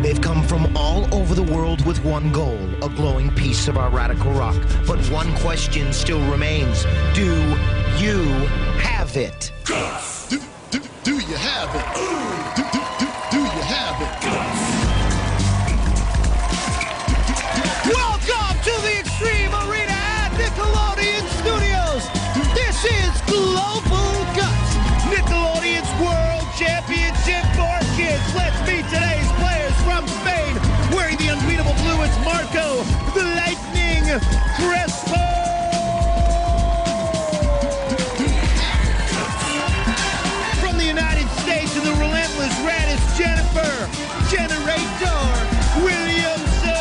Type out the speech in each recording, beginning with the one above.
They've come from all over the world with one goal, a glowing piece of our radical rock. But one question still remains. Do you have it? Do you have it? Do you have it? Welcome to the Extreme Arena at Nickelodeon Studios. This is Global Guts, Nickelodeon's World Championship for kids. Let's meet today's players from Spain. Wearing the unbeatable blue, it's Marco, the Lightning, Crespo. From the United States, in the relentless red, it's Jenifer, Jenerator, Williamson.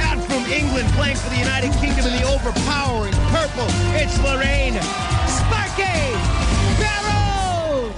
Out from England, playing for the United Kingdom in the overpowering purple, it's Lorraine, Sparky, Burrough.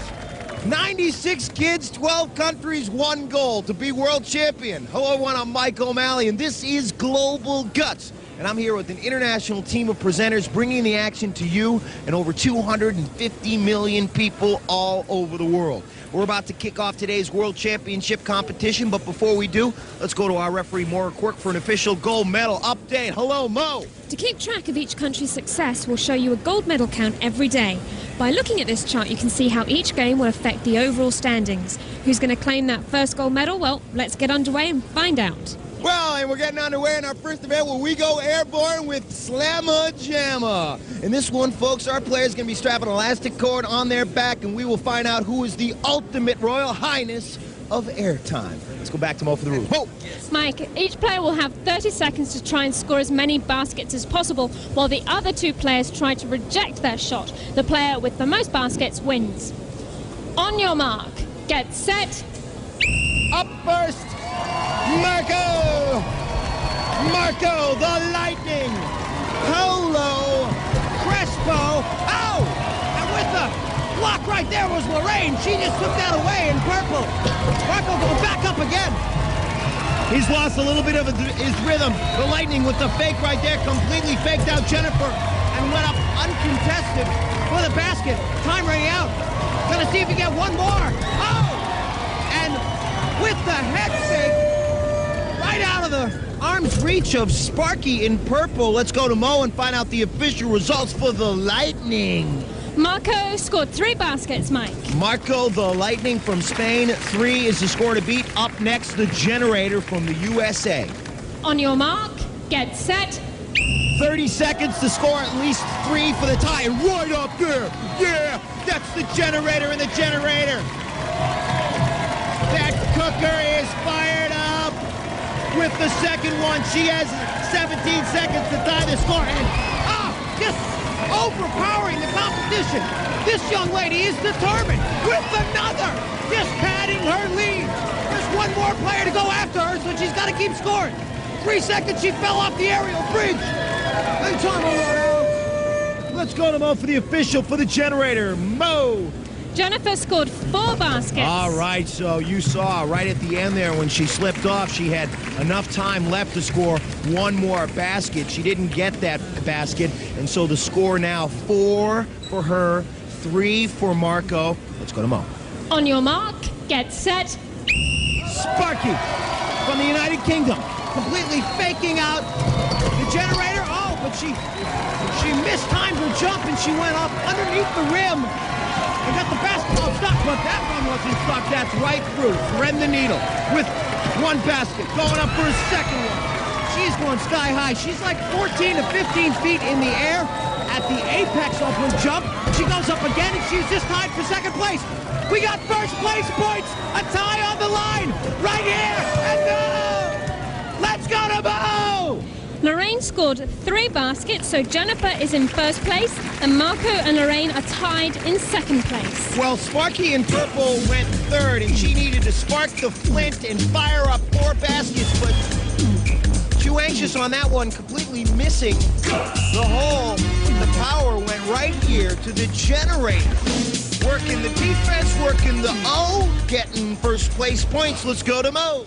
96 kids, 12 countries, one goal, to be world champion. Hello everyone, I'm Mike O'Malley, and this is Global Guts. And I'm here with an international team of presenters bringing the action to you and over 250 million people all over the world. We're about to kick off today's World Championship competition, but before we do, let's go to our referee, Maura Quirk, for an official gold medal update. Hello, Mo. To keep track of each country's success, we'll show you a gold medal count every day. By looking at this chart, you can see how each game will affect the overall standings. Who's going to claim that first gold medal? Well, let's get underway and find out. Well, and we're getting underway in our first event where we go airborne with Slamma Jamma. In this one, folks, our players going to be strapping an elastic cord on their back, and we will find out who is the ultimate Royal Highness of airtime. Let's go back to Mo for the rules. Mo! Mike, each player will have 30 seconds to try and score as many baskets as possible, while the other two players try to reject their shot. The player with the most baskets wins. On your mark, get set. Up first, Marco! Marco, the Lightning! Polo, Crespo, oh! And with the block right there was Lorraine. She just took that away in purple. Marco going back up again. He's lost a little bit of his rhythm. The Lightning with the fake right there, completely faked out Jenifer and went up uncontested for the basket. Time running out. Gonna see if he get one more. Oh! And with the head fake, right out of the arm's reach of Sparky in purple. Let's go to Mo and find out the official results for the Lightning. Marco scored 3 baskets, Mike. Marco, the Lightning from Spain, 3 is the score to beat. Up next, the Generator from the USA. On your mark, get set. 30 seconds to score at least 3 for the tie. And right up there, yeah, that's the Generator and the Generator. That cooker is fired up with the second one. She has 17 seconds to tie the score. And, just overpowering the competition. This young lady is determined with another, just padding her lead. There's one more player to go after her, so she's got to keep scoring. 3 seconds, she fell off the aerial bridge. And time will run out. Let's go to Mo for the official for the Generator. Mo. Jenifer scored 4 baskets. All right, so you saw right at the end there when she slipped off, she had enough time left to score one more basket. She didn't get that basket, and so the score now 4 for her, 3 for Marco. Let's go to Mo. On your mark, get set. Sparky from the United Kingdom, completely faking out the Generator. Oh, but she mistimed her jump, and she went up underneath the rim. And got the basketball stuck, but that one wasn't stuck. That's right through. Thread the needle with 1 basket. Going up for a second one. She's going sky high. She's like 14 to 15 feet in the air at the apex of her jump. She goes up again, and she's just tied for second place. We got first place points. A tie on the line right here. And let's go to Bo. Lorraine scored 3 baskets, so Jenifer is in first place, and Marco and Lorraine are tied in second place. Well, Sparky in purple went third, and she needed to spark the flint and fire up 4 baskets, but too anxious on that one, completely missing the hole. The power went right here to the Generator. Working the defense, working the O, getting first place points. Let's go to Mo.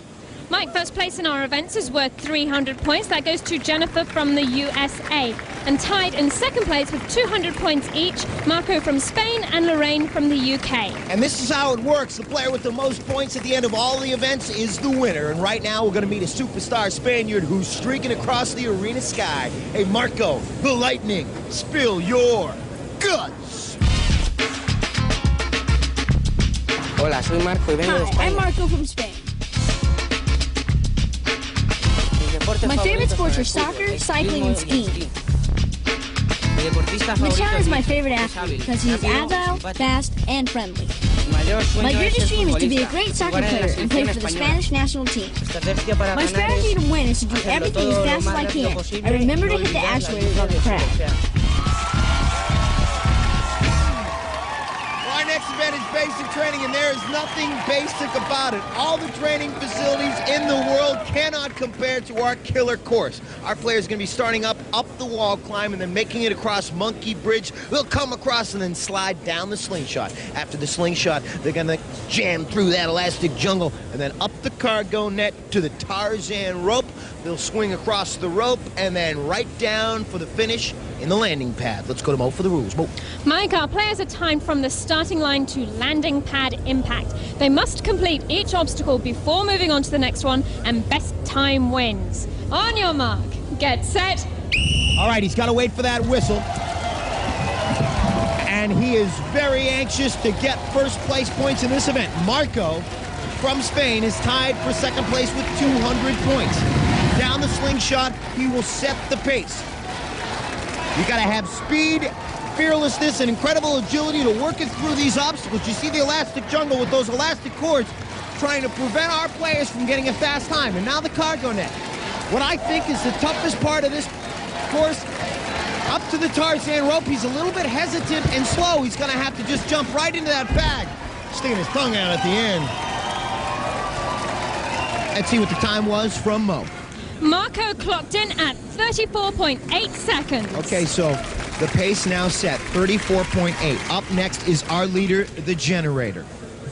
Mike, first place in our events is worth 300 points. That goes to Jenifer from the USA. And tied in second place with 200 points each, Marco from Spain and Lorraine from the UK. And this is how it works. The player with the most points at the end of all the events is the winner. And right now we're going to meet a superstar Spaniard who's streaking across the arena sky. Hey, Marco, the Lightning, spill your guts. Hola, soy Marco y vengo de España. Hi, I'm Marco from Spain. My favorite sports are soccer, cycling, and skiing. Michelle is my favorite athlete because he's agile, fast, and friendly. My greatest dream is to be a great soccer player and play for the Spanish national team. My strategy to win is to do everything as fast as I can and remember to hit the accelerators on the track. Our next event is basic training, and there is nothing basic about it. All the training facilities in the world cannot compare to our killer course. Our players are going to be starting up the wall climb and then making it across Monkey Bridge. They'll come across and then slide down the slingshot. After the slingshot, they're going to jam through that elastic jungle and then up the cargo net to the Tarzan rope. They'll swing across the rope and then right down for the finish in the landing pad. Let's go to Mo for the rules. Mo. Mike, our players are timed from the starting line to landing pad impact. They must complete each obstacle before moving on to the next one, and best time wins. On your mark, get set. All right, he's got to wait for that whistle. And he is very anxious to get first place points in this event. Marco from Spain is tied for second place with 200 points. Down the slingshot, he will set the pace. You got to have speed, fearlessness, and incredible agility to work it through these obstacles. You see the elastic jungle with those elastic cords trying to prevent our players from getting a fast time. And now the cargo net. What I think is the toughest part of this course, up to the Tarzan rope, he's a little bit hesitant and slow. He's going to have to just jump right into that bag, sticking his tongue out at the end. Let's see what the time was from Mo. Marco clocked in at 34.8 seconds. Okay, so the pace now set, 34.8. Up next is our leader, the Jenerator.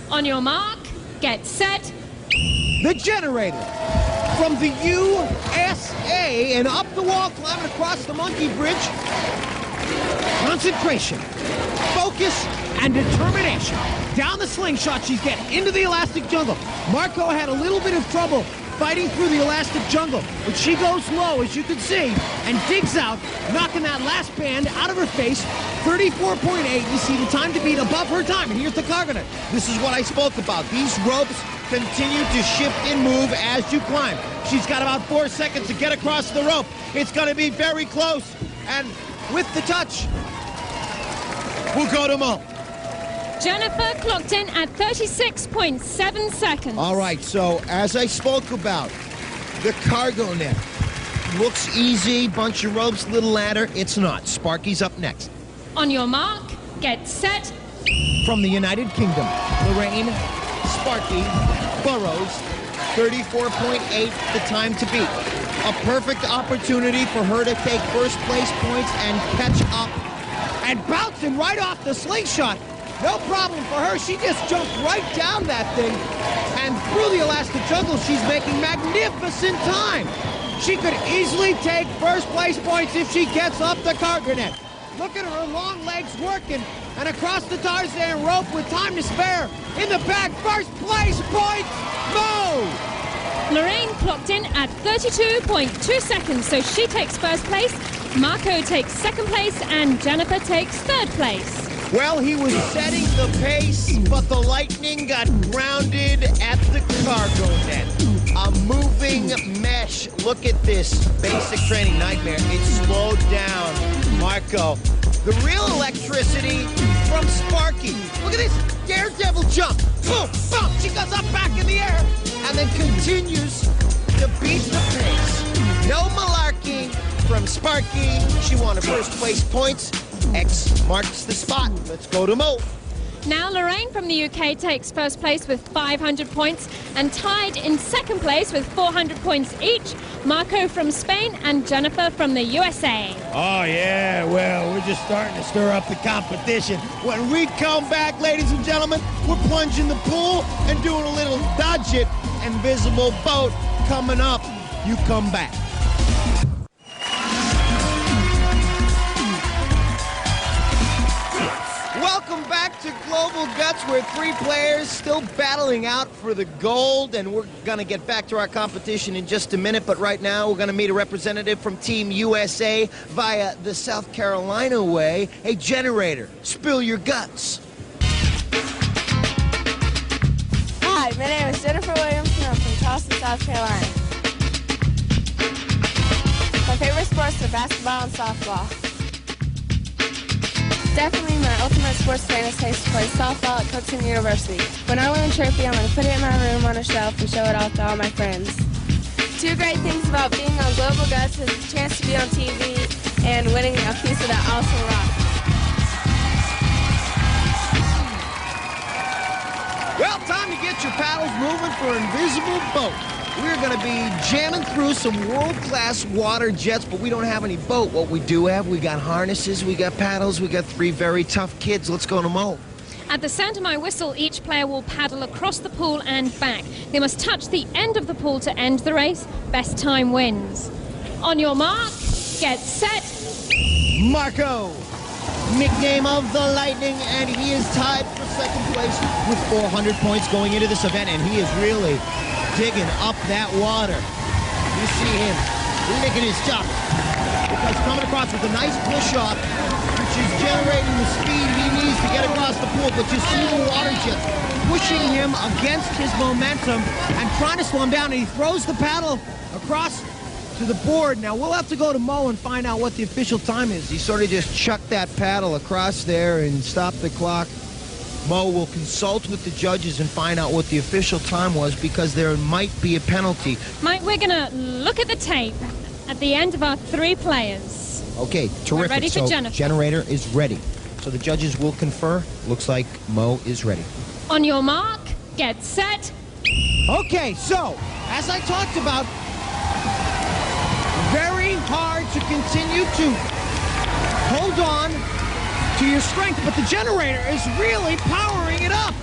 On your mark, get set. The Jenerator from the USA and up the wall, climbing across the Monkey Bridge. Concentration, focus, and determination. Down the slingshot, she's getting into the elastic jungle. Marco had a little bit of trouble fighting through the elastic jungle, but she goes low, as you can see, and digs out, knocking that last band out of her face. 34.8. You see the time to beat above her time, and here's the cargo net. This is what I spoke about. These ropes continue to shift and move as you climb. She's got about 4 seconds to get across the rope. It's going to be very close, and with the touch, we'll go to Mo. Jenifer clocked in at 36.7 seconds. All right, so as I spoke about, the cargo net looks easy, bunch of ropes, little ladder. It's not. Sparky's up next. On your mark, get set. From the United Kingdom, Lorraine, Sparky, Burrough, 34.8, the time to beat. A perfect opportunity for her to take first place points and catch up. And bouncing right off the slingshot. No problem for her. She just jumped right down that thing. And through the elastic jungle, she's making magnificent time. She could easily take first place points if she gets up the cargo net. Look at her long legs working. And across the Tarzan rope with time to spare. In the back, first place points, Mo! Lorraine clocked in at 32.2 seconds, so she takes first place. Marco takes second place, and Jenifer takes third place. Well, he was setting the pace, but the Lightning got grounded at the cargo net. A moving mesh. Look at this basic training nightmare. It slowed down Marco. The real electricity from Sparky. Look at this daredevil jump. Boom, boom. She goes up back in the air and then continues to beat the pace. No malarkey from Sparky. She won her first place points. X marks the spot. Let's go to Mo. Now Lorraine from the UK takes first place with 500 points, and tied in second place with 400 points each, Marco from Spain and Jenifer from the USA. Oh, yeah, well, we're just starting to stir up the competition. When we come back, ladies and gentlemen, we're plunging the pool and doing a little dodge it. Invisible boat coming up. You come back. Welcome back to Global Guts, where three players still battling out for the gold, and we're going to get back to our competition in just a minute, but right now we're going to meet a representative from Team USA via the South Carolina way. Hey, Jenerator, spill your guts. Hi, my name is Jenifer Williamson. I'm from Charleston, South Carolina. My favorite sports are basketball and softball. Definitely my ultimate sports fantasy is to play softball at Cookson University. When I win a trophy, I'm going to put it in my room on a shelf and show it off to all my friends. Two great things about being on Global Guts is the chance to be on TV and winning a piece of that awesome rock. Well, time to get your paddles moving for Invisible Boat. We're going to be jamming through some world-class water jets, but we don't have any boat. What we do have, we got harnesses, we got paddles, we got three very tough kids. Let's go to Mo. At the sound of my whistle, each player will paddle across the pool and back. They must touch the end of the pool to end the race. Best time wins. On your mark, get set. Marco, nickname of the Lightning, and he is tied for second place with 400 points going into this event, and he is really digging up that water. You see him licking his chops, because coming across with a nice push-off, which is generating the speed he needs to get across the pool, but you see the water jets pushing him against his momentum and trying to slow him down, and he throws the paddle across to the board. Now we'll have to go to Mo and find out what the official time is. He sort of just chucked that paddle across there and stopped the clock. Mo will consult with the judges and find out what the official time was, because there might be a penalty. Mike, we're going to look at the tape at the end of our three players. Okay, terrific. We're ready for so Jenifer. Generator is ready. So the judges will confer. Looks like Mo is ready. On your mark, get set. Okay, so as I talked about, very hard to continue to hold on to your strength, but the generator is really powering it up.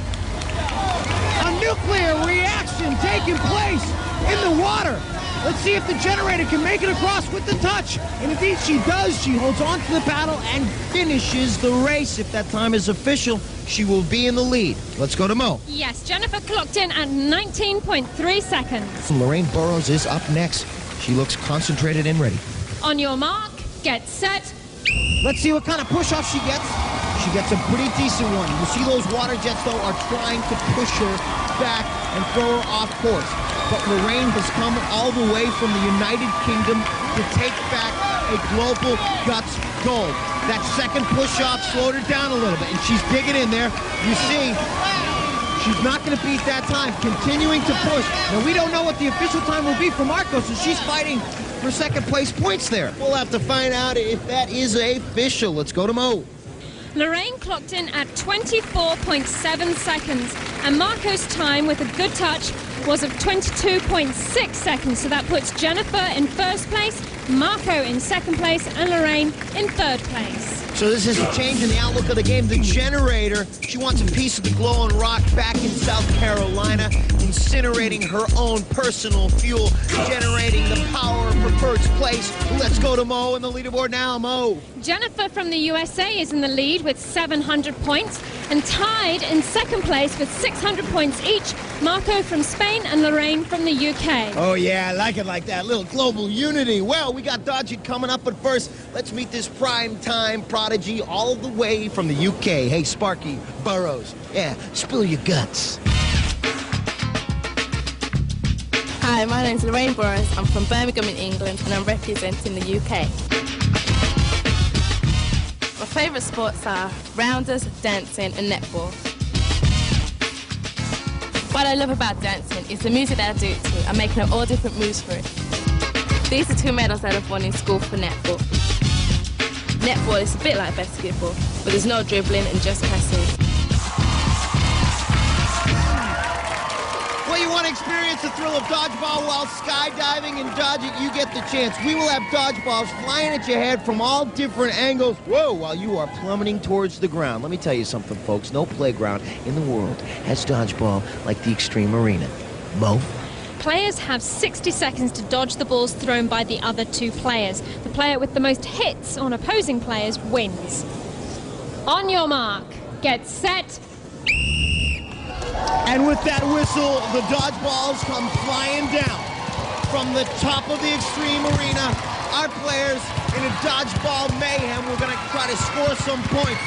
A nuclear reaction taking place in the water. Let's see if the generator can make it across with the touch. And indeed she does. She holds on to the paddle and finishes the race. If that time is official, she will be in the lead. Let's go to Mo. Yes, Jenifer clocked in at 19.3 seconds. Lorraine Burrough is up next. She looks concentrated and ready. On your mark, get set. Let's see what kind of push-off she gets. She gets a pretty decent one. You see those water jets, though, are trying to push her back and throw her off course. But Lorraine has come all the way from the United Kingdom to take back a Global Guts gold. That second push-off slowed her down a little bit, and she's digging in there. You see, she's not going to beat that time, continuing to push. Now, we don't know what the official time will be for Marco, so she's fighting for second place points there. We'll have to find out if that is official. Let's go to Mo. Lorraine clocked in at 24.7 seconds, and Marco's time with a good touch was of 22.6 seconds, so that puts Jenifer in first place, Marco in second place, and Lorraine in third place. So this is a change in the outlook of the game. The generator, she wants a piece of the glowing rock back in South Carolina, incinerating her own personal fuel, generating the power for first place. Let's go to Mo on the leaderboard now. Mo. Jenifer from the USA is in the lead with 700 points, and tied in second place with 600 points each, Marco from Spain and Lorraine from the UK. Oh yeah, I like it like that, little global unity. Well, we got Dodge It coming up, but first, let's meet this prime time prodigy all the way from the UK. Hey, Sparky, Burrough. Yeah, spill your guts. Hi, my name's Lorraine Burrough. I'm from Birmingham in England, and I'm representing the UK. My favourite sports are rounders, dancing and netball. What I love about dancing is the music that I do it to. I'm making up all different moves for it. These are 2 medals that I've won in school for netball. Netball is a bit like basketball, but there's no dribbling and just passing. want to experience the thrill of dodgeball while skydiving and dodge it, you get the chance. We will have dodgeballs flying at your head from all different angles, whoa, while you are plummeting towards the ground. Let me tell you something, folks. No playground in the world has dodgeball like the Extreme Arena. Mo? Players have 60 seconds to dodge the balls thrown by the other two players. The player with the most hits on opposing players wins. On your mark, get set. And with that whistle, the dodgeballs come flying down. From the top of the Extreme Arena, our players in a dodgeball mayhem, we're going to try to score some points.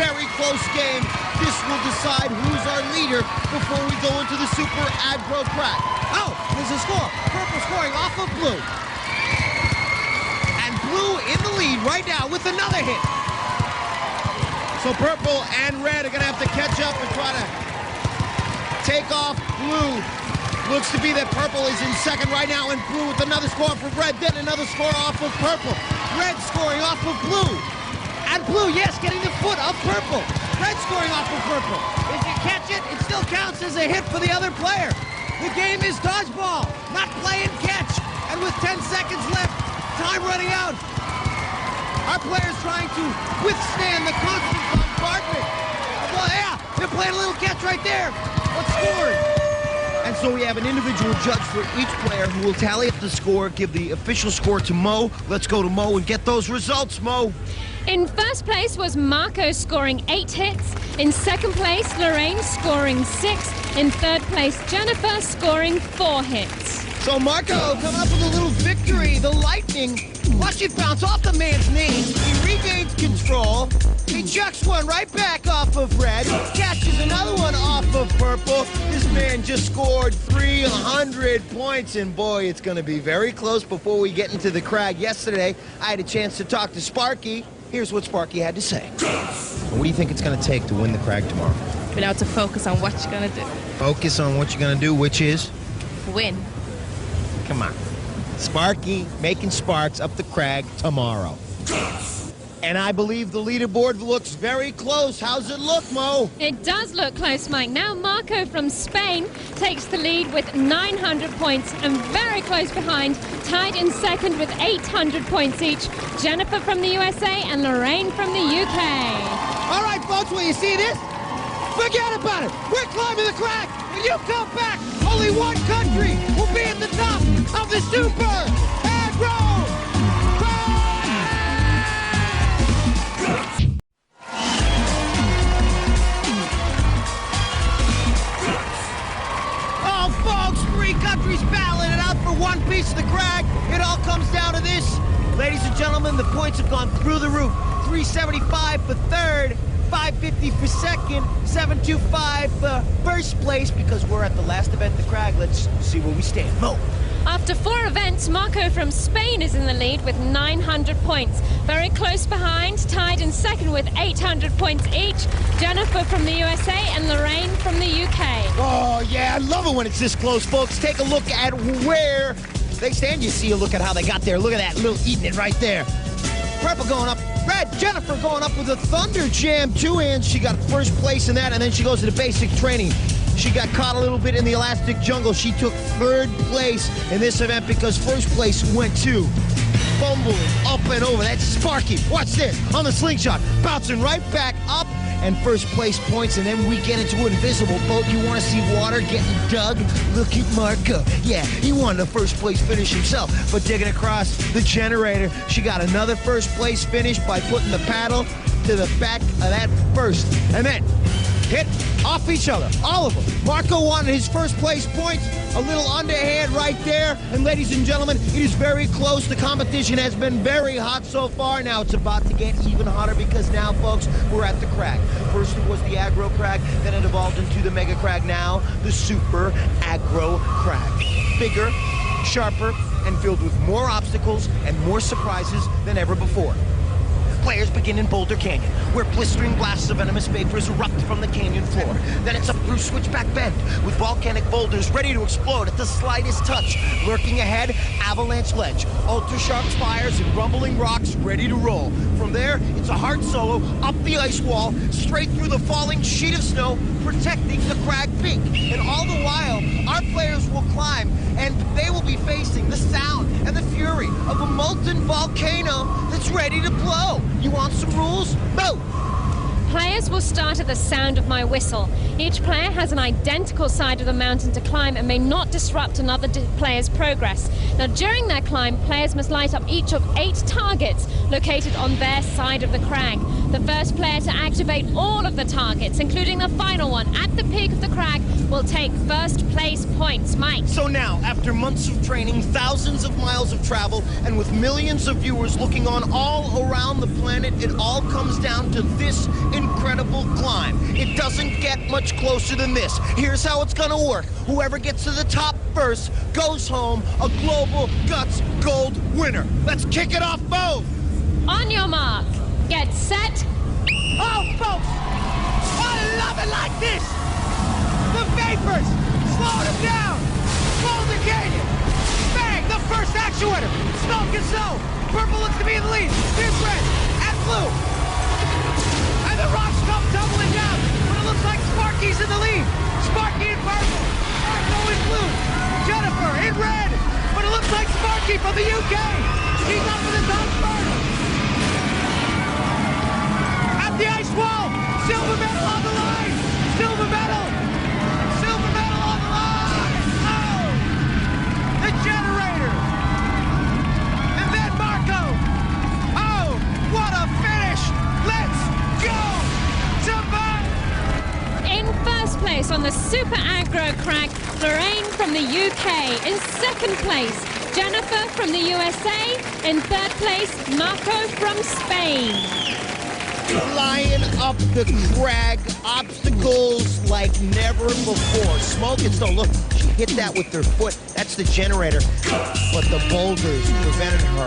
Very close game. This will decide who's our leader before we go into the super aggro crack. Oh, there's a score. Purple scoring off of blue. And blue in the lead right now with another hit. So purple and red are going to have to catch up and try to take off blue. Looks to be that purple is in second right now, and blue with another score for red, then another score off of purple. Red scoring off of blue. And blue, yes, getting the foot of purple. Red scoring off of purple. If you catch it, it still counts as a hit for the other player. The game is dodgeball, not play and catch. And with 10 seconds left, time running out. Our players trying to withstand the constant bombardment. Well, yeah, they're playing a little catch right there. What scored? And so we have an individual judge for each player who will tally up the score, give the official score to Mo. Let's go to Mo and get those results, Mo. In first place was Marco scoring 8 hits. In second place, Lorraine scoring 6. In third place, Jenifer scoring 4 hits. So Marco coming up with a little victory. The Lightning, watch it bounce off the man's knee. He regains control. He chucks one right back off of red. Catches another one off of purple. This man just scored 300 points. And boy, it's going to be very close before we get into the crag. Yesterday, I had a chance to talk to Sparky. Here's what Sparky had to say. What do you think it's going to take to win the crag tomorrow? We have to focus on what you're going to do. Focus on what you're going to do, which is? Win. Come on. Sparky making sparks up the crag tomorrow. And I believe the leaderboard looks very close. How's it look, Mo? It does look close, Mike. Now Marco from Spain takes the lead with 900 points, and very close behind, tied in second with 800 points each, Jenifer from the USA and Lorraine from the UK. All right, folks, when you see this, forget about it. We're climbing the crag. When you come back, only one country will be at the top of the Super Aggro Crag! Oh, folks, 3 countries battling it out for one piece of the crag. It all comes down to this. Ladies and gentlemen, the points have gone through the roof. 375 for third, 550 for second, 725 for first place, because we're at the last event, the crag. Let's see where we stand. Mo. After 4 events, Marco from Spain is in the lead with 900 points. Very close behind, tied in second with 800 points each, Jenifer from the USA and Lorraine from the UK. Oh, yeah, I love it when it's this close, folks. Take a look at where they stand. You see a look at how they got there. Look at that, little eating it right there. Purple going up. Red, Jenifer going up with a Thunder Jam 2 hands. She got first place in that, and then she goes to the basic training. She got caught a little bit in the elastic jungle. She took third place in this event because first place went to fumbling up and over. That's Sparky. Watch this on the slingshot, bouncing right back up, and first place points. And then we get into an invisible boat. You want to see water getting dug? Look at Marco. Yeah, he won the first place finish himself, but digging across the Jenerator, she got another first place finish by putting the paddle to the back of that first, and then hit off each other, all of them. Marco wanted his first place points, a little underhand right there. And ladies and gentlemen, it is very close. The competition has been very hot so far. Now it's about to get even hotter because now, folks, we're at the crag. First it was the aggro crag, then it evolved into the mega crag. Now the super aggro crag. Bigger, sharper, and filled with more obstacles and more surprises than ever before. Players begin in Boulder Canyon, where blistering blasts of venomous vapors erupt from the canyon floor. Then it's up through Switchback Bend, with volcanic boulders ready to explode at the slightest touch. Lurking ahead, Avalanche Ledge, ultra-sharp spires and rumbling rocks ready to roll. From there, it's a hard solo up the ice wall, straight through the falling sheet of snow, protecting the crag peak. And all the while, our players fury of a molten volcano that's ready to blow. You want some rules? Boom! Players will start at the sound of my whistle. Each player has an identical side of the mountain to climb and may not disrupt another player's progress. Now, during their climb, players must light up each of 8 targets located on their side of the crag. The first player to activate all of the targets, including the final one at the peak of the crag, will take first place points. Mike. So now, after months of training, thousands of miles of travel, and with millions of viewers looking on all around the planet, it all comes down to this incredible climb. It doesn't get much closer than this. Here's how it's gonna work. Whoever gets to the top first goes home a Global Guts Gold winner. Let's kick it off, move! On your mark, get set. Oh, folks! I love it like this! The vapors! Slowing them down! Boulder Canyon! Bang! The first actuator! Smoke and snow! Purple looks to be in the lead. Here's red and blue. And the rocks come tumbling down. But it looks like Sparky's in the lead. Sparky in purple. Marco in blue. Jenifer in red. But it looks like Sparky from the UK. He's up for the top spurt. At the ice wall. Silver medal on the line. Silver medal. Silver medal on the line. Oh! The Jenerator. And then Marco. Oh, what a finish. Let's go to In first place on the Super Aggro crag, Lorraine from the UK. In second place, Jenifer from the USA. In third place, Marco from Spain. Flying up the crag, obstacles like never before. Smoke and snow. Look, she hit that with her foot. That's the Jenerator. But the boulders prevented her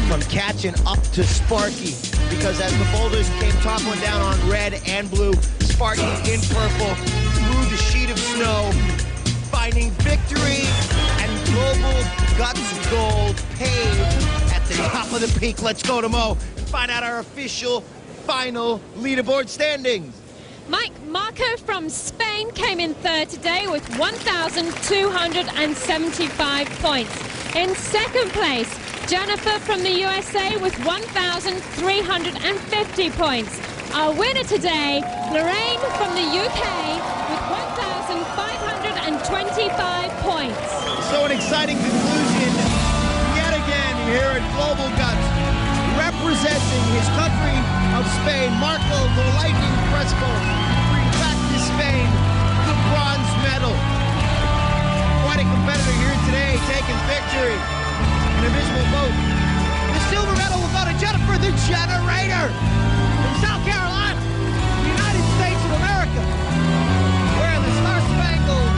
from catching up to Sparky, because as the boulders came toppling down on red and blue, Sparky in purple through the sheet of snow, finding victory and Global Guts Gold paid at the top of the peak. Let's go to Mo and find out our official final leaderboard standings. Mike, Marco from Spain came in third today with 1,275 points. In second place, Jenifer from the USA with 1,350 points. Our winner today, Lorraine from the UK with 1,525 points. So an exciting conclusion yet again here at Global Guts. Representing his country of Spain, Marco the Lightning Crespo brings back to Spain the bronze medal. Quite a competitor here today, taking victory in a visible vote. The silver medal will go to Jenifer, the Jenerator, from South Carolina, the United States of America, wearing the star-spangled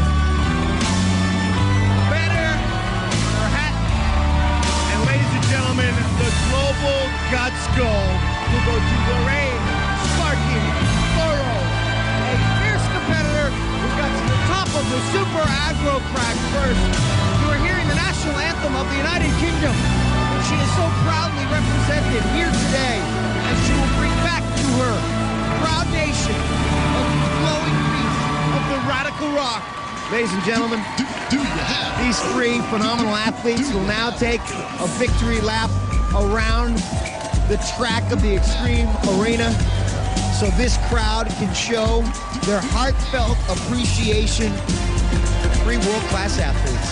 banner, her hat. And ladies and gentlemen, the Global Guts Gold will go to Lorraine, Sparky, Burrough, a fierce competitor who got to the top of the Super Aggro crag first. You are hearing the national anthem of the United Kingdom, and she is so proudly represented here today, as she will bring back to her proud nation of the glowing piece of the radical rock. Ladies and gentlemen, these three phenomenal athletes will now take a victory lap around the track of the Extreme Arena, so this crowd can show their heartfelt appreciation for three world-class athletes.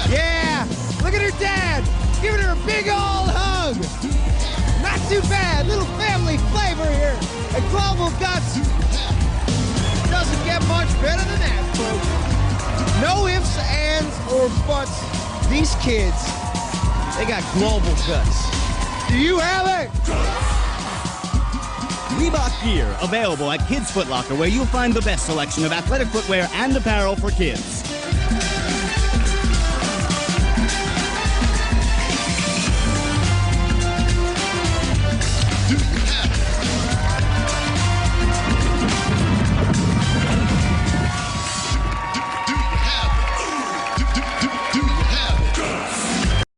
Yeah, look at her dad, giving her a big old hug. Not too bad, little family flavor here at Global Guts. Doesn't get much better than that, folks. No ifs, ands, or buts. These kids, they got global guts. Do you have it? Reebok gear, available at Kids Foot Locker, where you'll find the best selection of athletic footwear and apparel for kids.